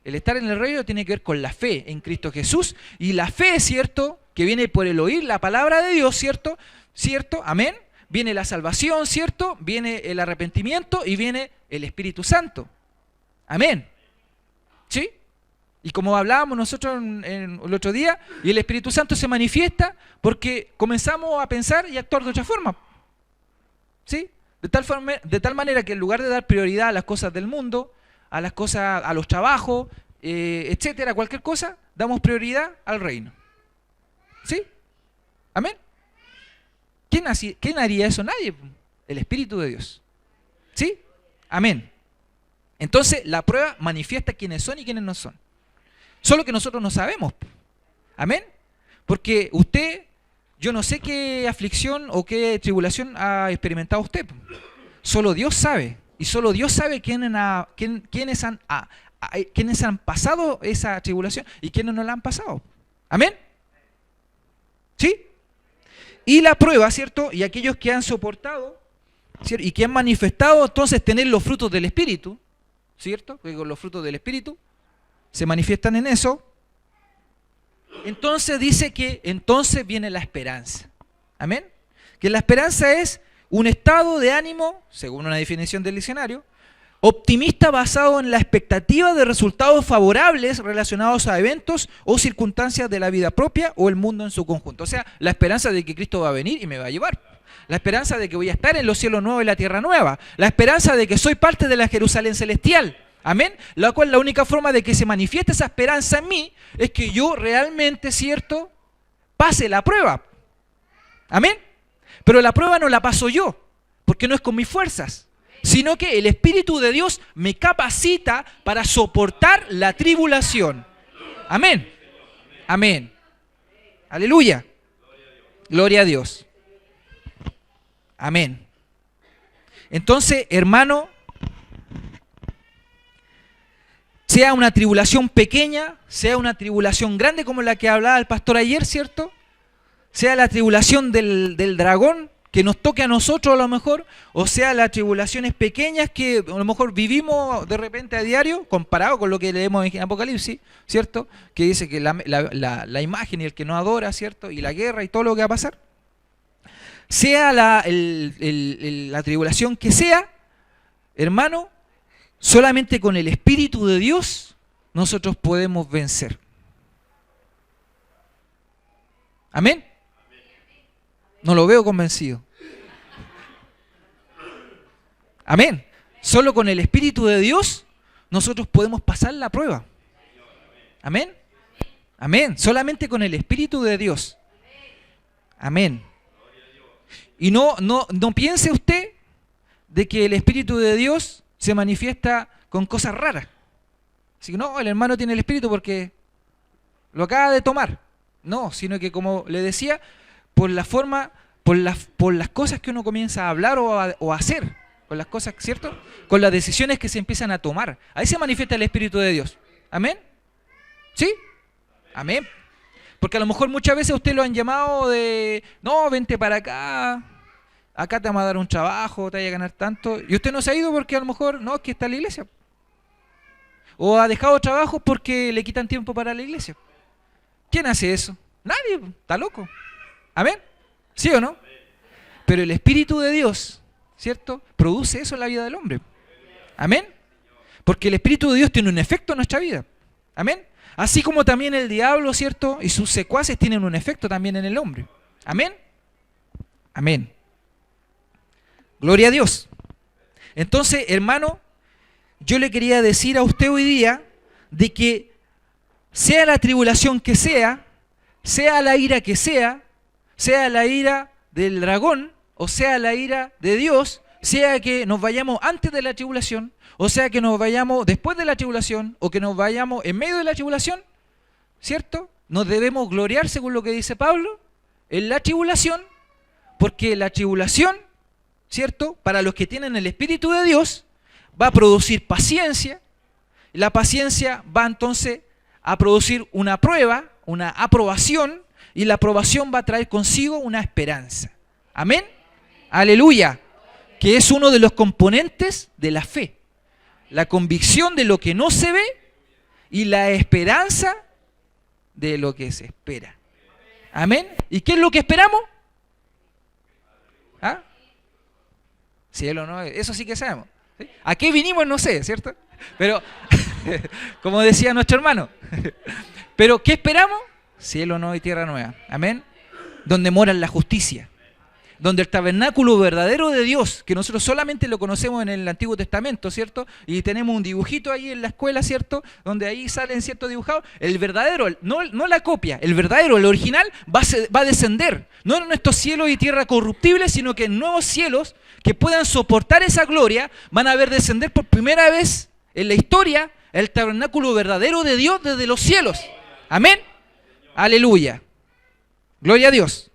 El estar en el reino tiene que ver con la fe en Cristo Jesús. Y la fe, ¿cierto?, que viene por el oír la palabra de Dios, ¿cierto? ¿Cierto? Amén. Viene la salvación, ¿cierto? Viene el arrepentimiento y viene el Espíritu Santo. Amén. ¿Sí? Y como hablábamos nosotros en el otro día, y el Espíritu Santo se manifiesta porque comenzamos a pensar y actuar de otra forma. ¿Sí? De tal manera que en lugar de dar prioridad a las cosas del mundo, a las cosas, a los trabajos, etcétera, cualquier cosa, damos prioridad al reino. ¿Sí? Amén. ¿Quién haría eso? Nadie. El Espíritu de Dios. ¿Sí? Amén. Entonces la prueba manifiesta quiénes son y quiénes no son. Solo que nosotros no sabemos. Amén. Porque usted, yo no sé qué aflicción o qué tribulación ha experimentado usted. Solo Dios sabe. Y solo Dios sabe quiénes han pasado esa tribulación y quiénes no la han pasado. Amén. ¿Sí? Y la prueba, ¿cierto? Y aquellos que han soportado, ¿cierto?, y que han manifestado entonces tener los frutos del Espíritu, ¿cierto? Que con los frutos del Espíritu se manifiestan en eso. Entonces dice que entonces viene la esperanza. Amén. Que la esperanza es un estado de ánimo, según una definición del diccionario, optimista basado en la expectativa de resultados favorables relacionados a eventos o circunstancias de la vida propia o el mundo en su conjunto. O sea, la esperanza de que Cristo va a venir y me va a llevar. La esperanza de que voy a estar en los cielos nuevos y la tierra nueva. La esperanza de que soy parte de la Jerusalén celestial. Amén. La cual la única forma de que se manifieste esa esperanza en mí es que yo realmente, ¿cierto?, pase la prueba. Amén. Pero la prueba no la paso yo, porque no es con mis fuerzas, sino que el Espíritu de Dios me capacita para soportar la tribulación. Amén. Amén. Aleluya. Gloria a Dios. Amén. Entonces, hermano, sea una tribulación pequeña, sea una tribulación grande como la que hablaba el pastor ayer, ¿cierto? Sea la tribulación del dragón que nos toque a nosotros a lo mejor, o sea las tribulaciones pequeñas que a lo mejor vivimos de repente a diario, comparado con lo que leemos en Apocalipsis, ¿cierto? Que dice que la imagen y el que no adora, ¿cierto? Y la guerra y todo lo que va a pasar. Sea la tribulación que sea, hermano, solamente con el Espíritu de Dios nosotros podemos vencer. Amén. No lo veo convencido. Amén. Solo con el Espíritu de Dios nosotros podemos pasar la prueba. Amén. Amén. Solamente con el Espíritu de Dios. Amén. Y no piense usted de que el Espíritu de Dios se manifiesta con cosas raras. Así que no, el hermano tiene el Espíritu porque lo acaba de tomar. No, sino que como le decía, por la forma, por las cosas que uno comienza a hablar o a hacer, por las cosas, ¿cierto? Con las decisiones que se empiezan a tomar. Ahí se manifiesta el Espíritu de Dios. ¿Amén? ¿Sí? Amén. Porque a lo mejor muchas veces a usted lo han llamado de, no, vente para acá, acá te vamos a dar un trabajo, te vaya a ganar tanto. Y usted no se ha ido porque a lo mejor, no, es que está en la iglesia. O ha dejado trabajos porque le quitan tiempo para la iglesia. ¿Quién hace eso? Nadie, está loco. ¿Amén? ¿Sí o no? Pero el Espíritu de Dios, ¿cierto?, produce eso en la vida del hombre. ¿Amén? Porque el Espíritu de Dios tiene un efecto en nuestra vida. ¿Amén? Así como también el diablo, ¿cierto? Y sus secuaces tienen un efecto también en el hombre. Amén. Amén. Gloria a Dios. Entonces, hermano, yo le quería decir a usted hoy día de que sea la tribulación que sea la ira que sea la ira del dragón, o sea la ira de Dios, sea que nos vayamos antes de la tribulación, o sea que nos vayamos después de la tribulación, o que nos vayamos en medio de la tribulación, ¿cierto? Nos debemos gloriar, según lo que dice Pablo, en la tribulación, porque la tribulación, ¿cierto?, para los que tienen el Espíritu de Dios, va a producir paciencia. La paciencia va entonces a producir una prueba, una aprobación, y la aprobación va a traer consigo una esperanza. Amén. Aleluya. Que es uno de los componentes de la fe. La convicción de lo que no se ve y la esperanza de lo que se espera. Amén. ¿Y qué es lo que esperamos? ¿Ah? Cielo, no, eso sí que sabemos. ¿Sí? ¿A qué vinimos? No sé, ¿cierto? Pero, como decía nuestro hermano, pero ¿qué esperamos? Cielo nuevo y tierra nueva. Amén. Donde mora la justicia. Donde el tabernáculo verdadero de Dios, que nosotros solamente lo conocemos en el Antiguo Testamento, ¿cierto? Y tenemos un dibujito ahí en la escuela, ¿cierto? Donde ahí salen, ¿cierto?, dibujados. El verdadero, no la copia, el verdadero, el original, va a descender. No en estos cielos y tierra corruptibles, sino que en nuevos cielos que puedan soportar esa gloria, van a ver descender por primera vez en la historia el tabernáculo verdadero de Dios desde los cielos. Amén. Aleluya. Gloria a Dios.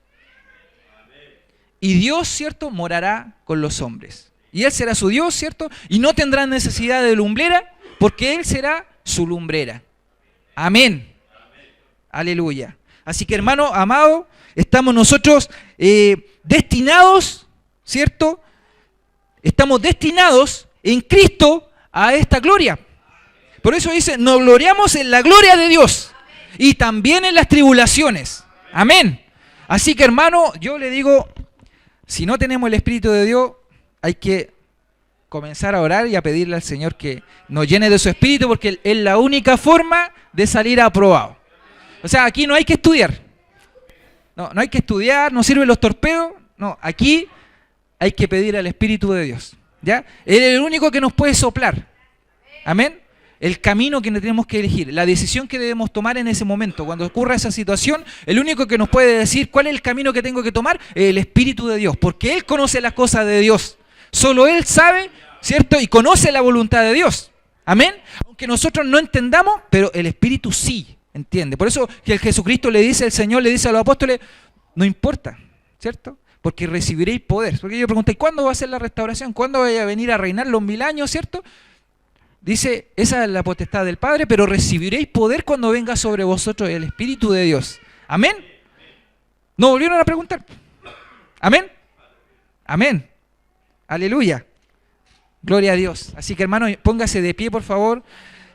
Y Dios, ¿cierto?, morará con los hombres. Y Él será su Dios, ¿cierto? Y no tendrán necesidad de lumbrera, porque Él será su lumbrera. Amén. Aleluya. Así que, hermano amado, estamos nosotros destinados, ¿cierto? Estamos destinados en Cristo a esta gloria. Por eso dice, nos gloriamos en la gloria de Dios y también en las tribulaciones. Amén. Así que, hermano, yo le digo, si no tenemos el Espíritu de Dios, hay que comenzar a orar y a pedirle al Señor que nos llene de su Espíritu, porque es la única forma de salir aprobado. O sea, aquí no hay que estudiar. No hay que estudiar, no sirven los torpedos. No, aquí hay que pedir al Espíritu de Dios. ¿Ya? Él es el único que nos puede soplar. Amén. El camino que tenemos que elegir, la decisión que debemos tomar en ese momento, cuando ocurra esa situación, el único que nos puede decir cuál es el camino que tengo que tomar es el Espíritu de Dios, porque Él conoce las cosas de Dios. Solo Él sabe, ¿cierto? Y conoce la voluntad de Dios. Amén. Aunque nosotros no entendamos, pero el Espíritu sí entiende. Por eso que el Jesucristo le dice, el Señor le dice a los apóstoles, no importa, ¿cierto? Porque recibiréis poder. Porque yo pregunté, ¿cuándo va a ser la restauración? ¿Cuándo vaya a venir a reinar los 1000 años, ¿cierto? Dice, esa es la potestad del Padre, pero recibiréis poder cuando venga sobre vosotros el Espíritu de Dios. Amén. ¿No volvieron a preguntar? Amén. Amén. Aleluya. Gloria a Dios. Así que, hermano, póngase de pie, por favor,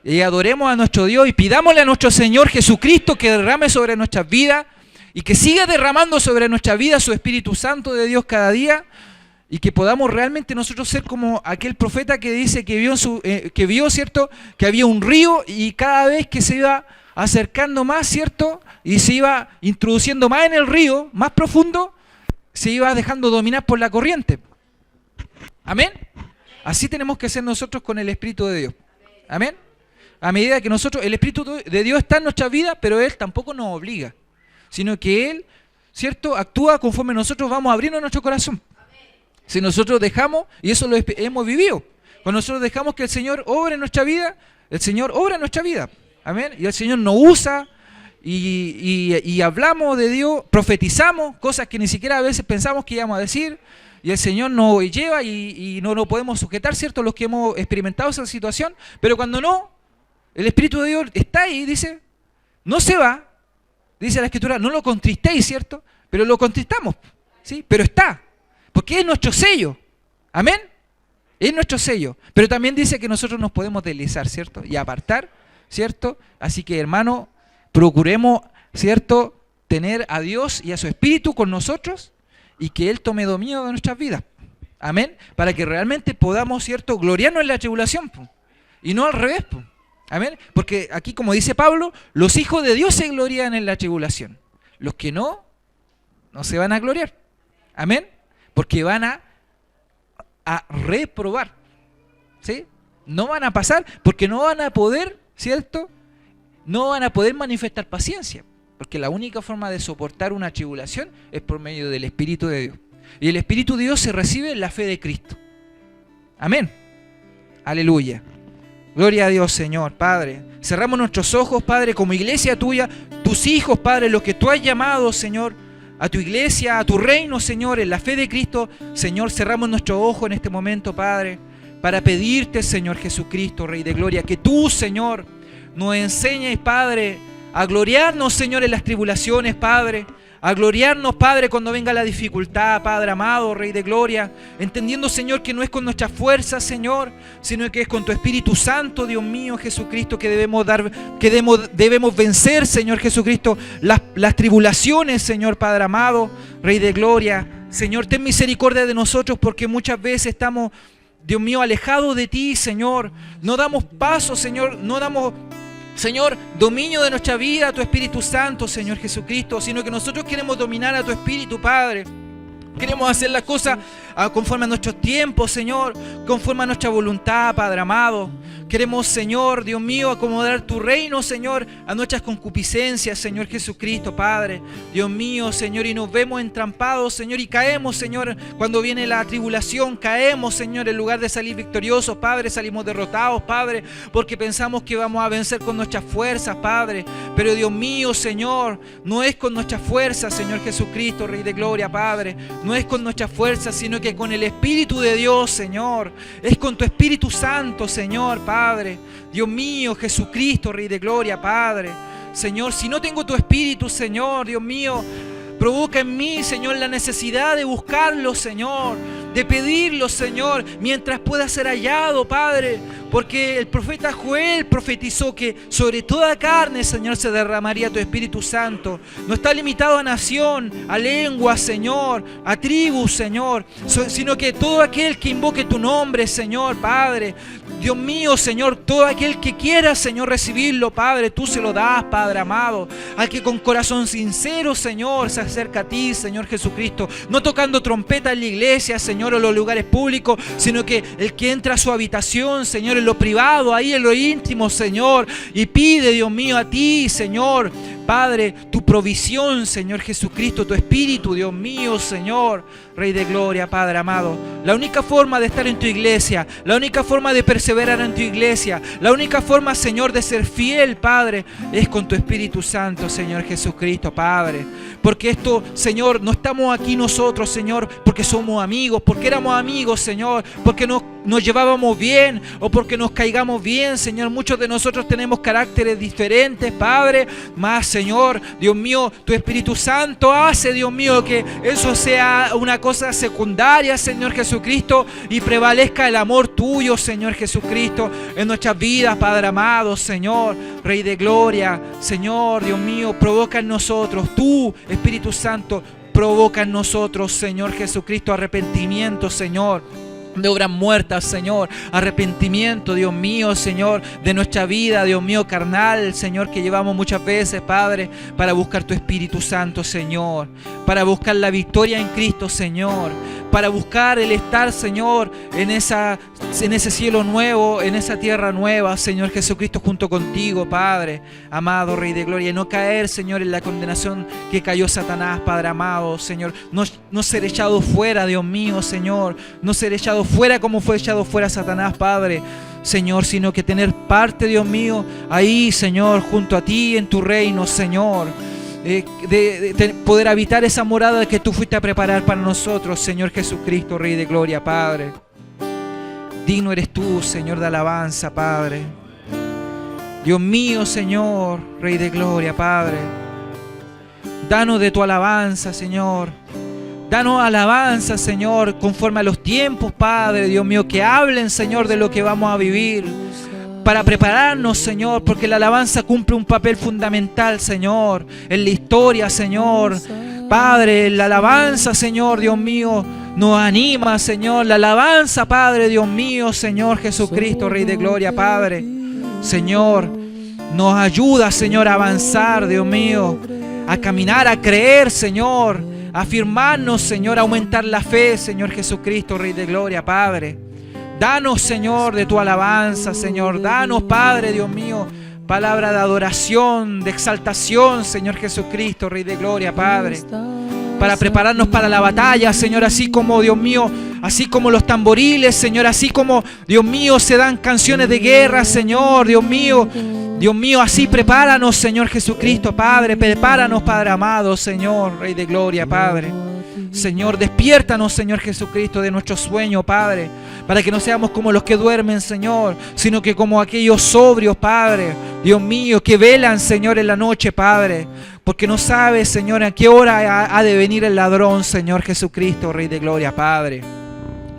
y adoremos a nuestro Dios y pidámosle a nuestro Señor Jesucristo que derrame sobre nuestras vidas y que siga derramando sobre nuestra vida su Espíritu Santo de Dios cada día. Y que podamos realmente nosotros ser como aquel profeta que dice que vio, ¿cierto?, que había un río y cada vez que se iba acercando más, ¿cierto?, y se iba introduciendo más en el río, más profundo, se iba dejando dominar por la corriente. Amén. Así tenemos que ser nosotros con el Espíritu de Dios. Amén. A medida que nosotros, el Espíritu de Dios está en nuestra vida, pero Él tampoco nos obliga, sino que Él, ¿cierto?, actúa conforme nosotros vamos abriendo nuestro corazón. Si nosotros dejamos, y eso lo hemos vivido, cuando nosotros dejamos que el Señor obre en nuestra vida, el Señor obra en nuestra vida. Amén. Y el Señor nos usa y hablamos de Dios, profetizamos cosas que ni siquiera a veces pensamos que íbamos a decir, y el Señor nos lleva y no nos podemos sujetar, ¿cierto?, los que hemos experimentado esa situación. Pero cuando no, el Espíritu de Dios está ahí y dice, no se va, dice la Escritura, no lo contristéis, ¿cierto? Pero lo contristamos, ¿sí? Pero está. Porque es nuestro sello. Amén. Es nuestro sello. Pero también dice que nosotros nos podemos deslizar, ¿cierto? Y apartar, ¿cierto? Así que, hermano, procuremos, ¿cierto?, tener a Dios y a su Espíritu con nosotros y que Él tome dominio de nuestras vidas. Amén. Para que realmente podamos, ¿cierto?, gloriarnos en la tribulación, y no al revés. Amén. Porque aquí, como dice Pablo, los hijos de Dios se glorían en la tribulación. Los que no se van a gloriar. Amén. Porque van a reprobar. ¿Sí? No van a pasar porque no van a poder, ¿cierto? No van a poder manifestar paciencia. Porque la única forma de soportar una tribulación es por medio del Espíritu de Dios. Y el Espíritu de Dios se recibe en la fe de Cristo. Amén. Aleluya. Gloria a Dios, Señor, Padre. Cerramos nuestros ojos, Padre, como iglesia tuya, tus hijos, Padre, los que tú has llamado, Señor, a tu iglesia, a tu reino, Señor, en la fe de Cristo. Señor, cerramos nuestros ojos en este momento, Padre, para pedirte, Señor Jesucristo, Rey de Gloria, que tú, Señor, nos enseñes, Padre, a gloriarnos, Señor, en las tribulaciones, Padre, a gloriarnos, Padre, cuando venga la dificultad, Padre amado, Rey de Gloria, entendiendo, Señor, que no es con nuestra fuerza, Señor, sino que es con tu Espíritu Santo, Dios mío, Jesucristo, que debemos vencer, Señor Jesucristo, las tribulaciones, Señor, Padre amado, Rey de Gloria. Señor, ten misericordia de nosotros porque muchas veces estamos, Dios mío, alejados de ti, Señor. No damos paso, Señor, no damos, Señor, dominio de nuestra vida a tu Espíritu Santo, Señor Jesucristo, sino que nosotros queremos dominar a tu Espíritu, Padre. Queremos hacer las cosas conforme a nuestros tiempos, Señor, conforme a nuestra voluntad, Padre amado. Queremos, Señor, Dios mío, acomodar tu reino, Señor, a nuestras concupiscencias, Señor Jesucristo, Padre. Dios mío, Señor, y nos vemos entrampados, Señor, y caemos, Señor, cuando viene la tribulación, caemos, Señor, en lugar de salir victoriosos, Padre, salimos derrotados, Padre, porque pensamos que vamos a vencer con nuestras fuerzas, Padre. Pero Dios mío, Señor, no es con nuestras fuerzas, Señor Jesucristo, Rey de Gloria, Padre. No es con nuestras fuerzas, sino que con el Espíritu de Dios, Señor. Es con tu Espíritu Santo, Señor, Padre. Dios mío, Jesucristo, Rey de Gloria, Padre. Señor, si no tengo tu Espíritu, Señor, Dios mío, provoca en mí, Señor, la necesidad de buscarlo, Señor, de pedirlo, Señor, mientras pueda ser hallado, Padre. Porque el profeta Joel profetizó que sobre toda carne, Señor, se derramaría tu Espíritu Santo. No está limitado a nación, a lengua, Señor, a tribu, Señor, sino que todo aquel que invoque tu nombre, Señor, Padre. Dios mío, Señor, todo aquel que quiera, Señor, recibirlo, Padre, tú se lo das, Padre amado. Al que con corazón sincero, Señor, se acerca a ti, Señor Jesucristo. No tocando trompeta en la iglesia, Señor, o en los lugares públicos, sino que el que entra a su habitación, Señor, en lo privado, ahí en lo íntimo, Señor, y pide, Dios mío, a ti, Señor, Padre, tu provisión, Señor Jesucristo, tu Espíritu, Dios mío, Señor, Rey de Gloria, Padre amado. La única forma de estar en tu iglesia, la única forma de perseverar en tu iglesia, la única forma, Señor, de ser fiel, Padre, es con tu Espíritu Santo, Señor Jesucristo, Padre. Porque esto, Señor, no estamos aquí nosotros, Señor, porque somos amigos, porque éramos amigos, Señor, porque nos llevábamos bien o porque nos caigamos bien, Señor. Muchos de nosotros tenemos caracteres diferentes, Padre, más, Señor, Dios mío, tu Espíritu Santo hace, Dios mío, que eso sea una cosa secundaria, Señor Jesucristo, y prevalezca el amor tuyo, Señor Jesucristo, en nuestras vidas, Padre amado, Señor, Rey de Gloria, Señor, Dios mío, provoca en nosotros, tú, Espíritu Santo, provoca en nosotros, Señor Jesucristo, arrepentimiento, Señor, de obras muertas, Señor, arrepentimiento, Dios mío, Señor, de nuestra vida, Dios mío, carnal, Señor, que llevamos muchas veces, Padre, para buscar tu Espíritu Santo, Señor, para buscar la victoria en Cristo, Señor, para buscar el estar, Señor, en ese cielo nuevo, en esa tierra nueva, Señor Jesucristo, junto contigo, Padre, amado Rey de Gloria, y no caer, Señor, en la condenación que cayó Satanás, Padre amado, Señor, no ser echado fuera, Dios mío, Señor, no ser echado fuera como fue echado fuera Satanás, Padre, Señor, sino que tener parte, Dios mío, ahí, Señor, junto a ti en tu reino, Señor, de poder habitar esa morada que tú fuiste a preparar para nosotros, Señor Jesucristo, Rey de Gloria, Padre. Digno eres tú, Señor, de alabanza, Padre. Dios mío, Señor, Rey de Gloria, Padre. Danos de tu alabanza, Señor. Danos alabanza, Señor, conforme a los tiempos, Padre, Dios mío, que hablen, Señor, de lo que vamos a vivir, para prepararnos, Señor, porque la alabanza cumple un papel fundamental, Señor, en la historia, Señor. Padre, la alabanza, Señor, Dios mío, nos anima, Señor. La alabanza, Padre, Dios mío, Señor Jesucristo, Rey de Gloria, Padre. Señor, nos ayuda, Señor, a avanzar, Dios mío, a caminar, a creer, Señor, a afirmarnos, Señor, a aumentar la fe, Señor Jesucristo, Rey de Gloria, Padre. Danos, Señor, de tu alabanza, Señor. Danos, Padre, Dios mío, palabra de adoración, de exaltación, Señor Jesucristo, Rey de Gloria, Padre. Para prepararnos para la batalla, Señor, así como, Dios mío, así como los tamboriles, Señor, así como, Dios mío, se dan canciones de guerra, Señor, Dios mío, así prepáranos, Señor Jesucristo, Padre, prepáranos, Padre amado, Señor, Rey de Gloria, Padre. Señor, despiértanos, Señor Jesucristo, de nuestro sueño, Padre, para que no seamos como los que duermen, Señor, sino que como aquellos sobrios, Padre, Dios mío, que velan, Señor, en la noche, Padre, porque no sabes, Señor, a qué hora ha de venir el ladrón, Señor Jesucristo, Rey de Gloria, Padre.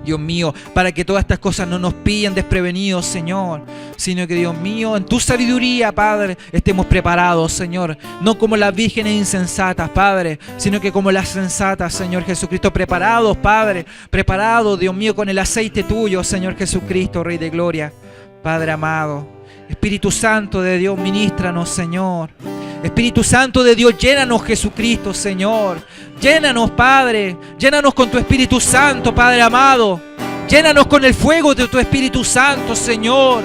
Dios mío, para que todas estas cosas no nos pillen desprevenidos, Señor, sino que, Dios mío, en tu sabiduría, Padre, estemos preparados, Señor, no como las vírgenes insensatas, Padre, sino que como las sensatas, Señor Jesucristo, preparados, Padre, preparados, Dios mío, con el aceite tuyo, Señor Jesucristo, Rey de Gloria, Padre amado. Espíritu Santo de Dios, ministranos, Señor. Espíritu Santo de Dios, llénanos, Jesucristo, Señor. Llénanos, Padre. Llénanos con tu Espíritu Santo, Padre amado. Llénanos con el fuego de tu Espíritu Santo, Señor.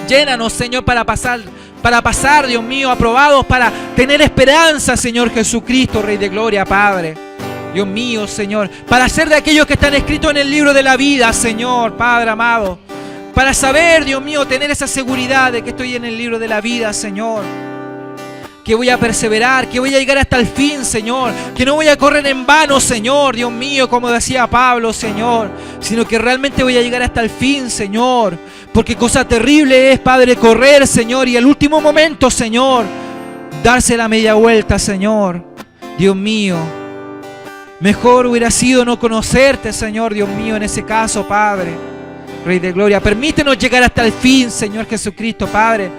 Llénanos, Señor, para pasar, Dios mío, aprobados, para tener esperanza, Señor Jesucristo, Rey de Gloria, Padre. Dios mío, Señor, para ser de aquellos que están escritos en el libro de la vida, Señor, Padre amado. Para saber, Dios mío, tener esa seguridad de que estoy en el libro de la vida, Señor. Que voy a perseverar, que voy a llegar hasta el fin, Señor. Que no voy a correr en vano, Señor, Dios mío, como decía Pablo, Señor. Sino que realmente voy a llegar hasta el fin, Señor. Porque cosa terrible es, Padre, correr, Señor, y al último momento, Señor, darse la media vuelta, Señor. Dios mío. Mejor hubiera sido no conocerte, Señor, Dios mío, en ese caso, Padre. Rey de Gloria, permítenos llegar hasta el fin, Señor Jesucristo, Padre.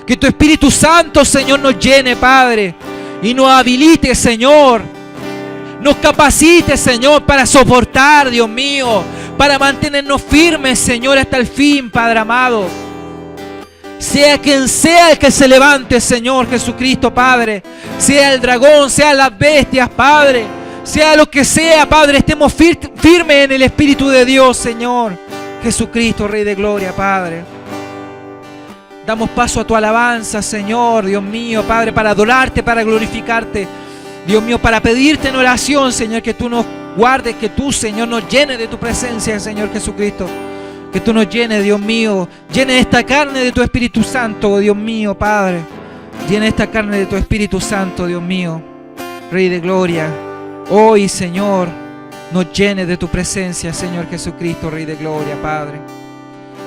Que tu Espíritu Santo, Señor, nos llene, Padre, y nos habilite, Señor. Nos capacite, Señor, para soportar, Dios mío, para mantenernos firmes, Señor, hasta el fin, Padre amado. Sea quien sea el que se levante, Señor Jesucristo, Padre. Sea el dragón, sea las bestias, Padre. Sea lo que sea, Padre, estemos firmes en el Espíritu de Dios, Señor Jesucristo, Rey de Gloria, Padre. Damos paso a tu alabanza, Señor, Dios mío, Padre, para adorarte, para glorificarte. Dios mío, para pedirte en oración, Señor, que tú nos guardes, que tú, Señor, nos llenes de tu presencia, Señor Jesucristo. Que tú nos llenes, Dios mío. Llene esta carne de tu Espíritu Santo, Dios mío, Padre. Llene esta carne de tu Espíritu Santo, Dios mío, Rey de Gloria. Hoy, Señor, nos llenes de tu presencia, Señor Jesucristo, Rey de Gloria, Padre.